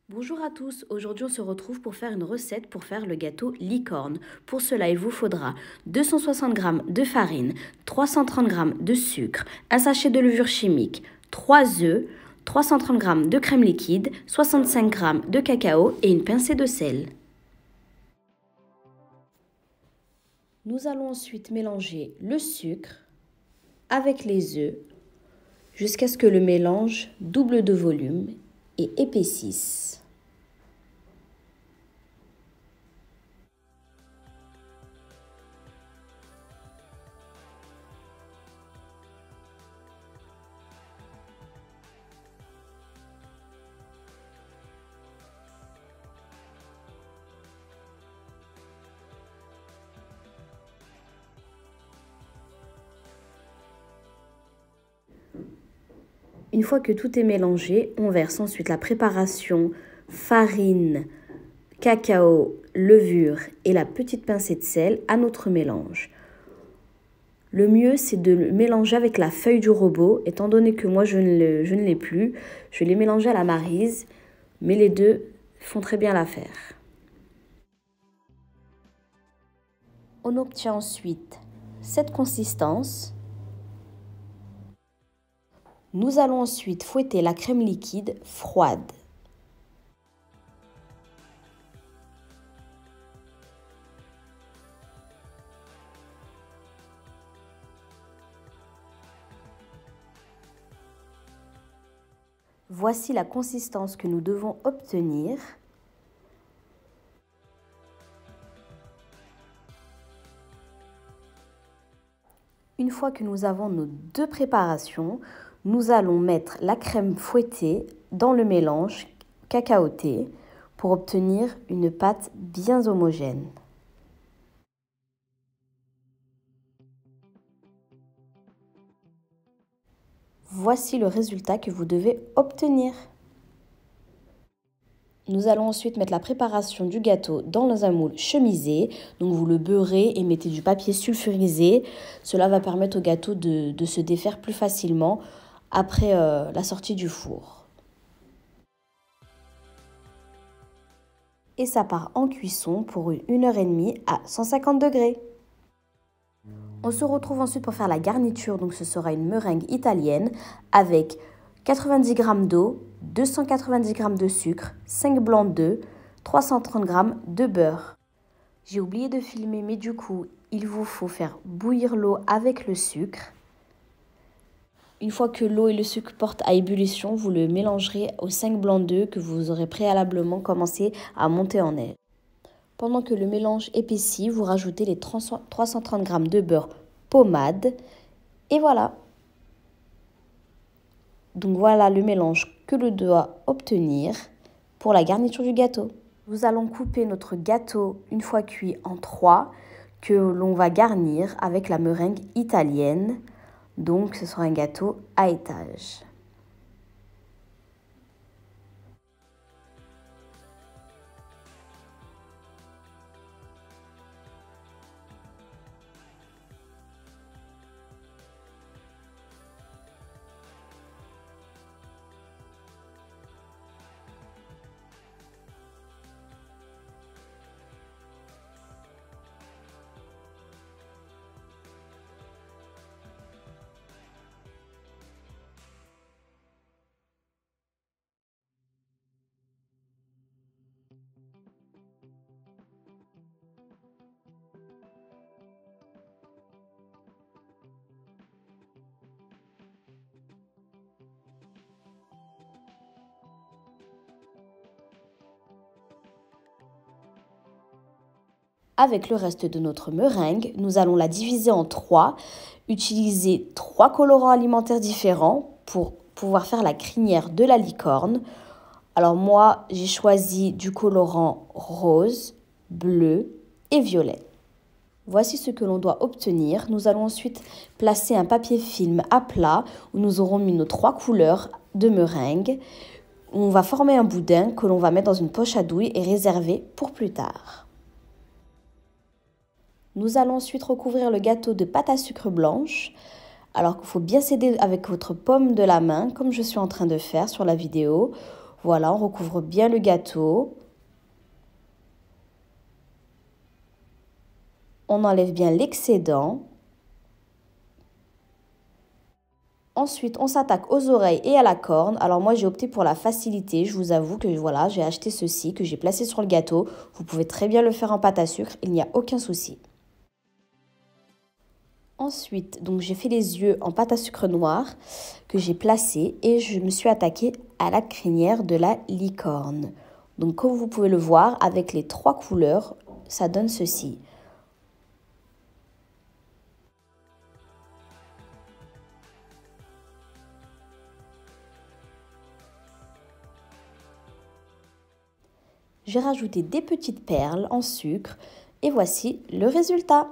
Bonjour à tous, aujourd'hui on se retrouve pour faire une recette pour faire le gâteau licorne. Pour cela il vous faudra 260 g de farine, 330 g de sucre, un sachet de levure chimique, 3 œufs, 330 g de crème liquide, 65 g de cacao et une pincée de sel. Nous allons ensuite mélanger le sucre avec les œufs jusqu'à ce que le mélange double de volume et épaississe. Une fois que tout est mélangé, on verse ensuite la préparation farine, cacao, levure et la petite pincée de sel à notre mélange. Le mieux, c'est de le mélanger avec la feuille du robot. Étant donné que moi, je ne l'ai plus, je l'ai mélangé à la maryse, mais les deux font très bien l'affaire. On obtient ensuite cette consistance. Nous allons ensuite fouetter la crème liquide froide. Voici la consistance que nous devons obtenir. Une fois que nous avons nos deux préparations, nous allons mettre la crème fouettée dans le mélange cacaoté pour obtenir une pâte bien homogène. Voici le résultat que vous devez obtenir. Nous allons ensuite mettre la préparation du gâteau dans un moule chemisé. Donc vous le beurrez et mettez du papier sulfurisé. Cela va permettre au gâteau de se défaire plus facilement après la sortie du four. Et ça part en cuisson pour une 1h30 à 150 degrés. On se retrouve ensuite pour faire la garniture, donc ce sera une meringue italienne avec 90 g d'eau, 290 g de sucre, 5 blancs d'œufs, 330 g de beurre. J'ai oublié de filmer, mais du coup, il vous faut faire bouillir l'eau avec le sucre. Une fois que l'eau et le sucre portent à ébullition, vous le mélangerez aux 5 blancs d'œufs que vous aurez préalablement commencé à monter en air. Pendant que le mélange épaissit, vous rajoutez les 330 g de beurre pommade et voilà. Donc voilà le mélange que l'on doit obtenir pour la garniture du gâteau. Nous allons couper notre gâteau une fois cuit en 3 que l'on va garnir avec la meringue italienne. Donc ce sera un gâteau à étage. Avec le reste de notre meringue, nous allons la diviser en 3, utiliser 3 colorants alimentaires différents pour pouvoir faire la crinière de la licorne. Alors moi, j'ai choisi du colorant rose, bleu et violet. Voici ce que l'on doit obtenir. Nous allons ensuite placer un papier film à plat où nous aurons mis nos 3 couleurs de meringue. On va former un boudin que l'on va mettre dans une poche à douille et réserver pour plus tard. Nous allons ensuite recouvrir le gâteau de pâte à sucre blanche. Alors qu'il faut bien s'aider avec votre paume de la main, comme je suis en train de faire sur la vidéo. Voilà, on recouvre bien le gâteau. On enlève bien l'excédent. Ensuite, on s'attaque aux oreilles et à la corne. Alors moi, j'ai opté pour la facilité. Je vous avoue que voilà, j'ai acheté ceci, que j'ai placé sur le gâteau. Vous pouvez très bien le faire en pâte à sucre, il n'y a aucun souci. Ensuite, donc j'ai fait les yeux en pâte à sucre noire que j'ai placé et je me suis attaquée à la crinière de la licorne. Donc comme vous pouvez le voir, avec les 3 couleurs, ça donne ceci. J'ai rajouté des petites perles en sucre et voici le résultat.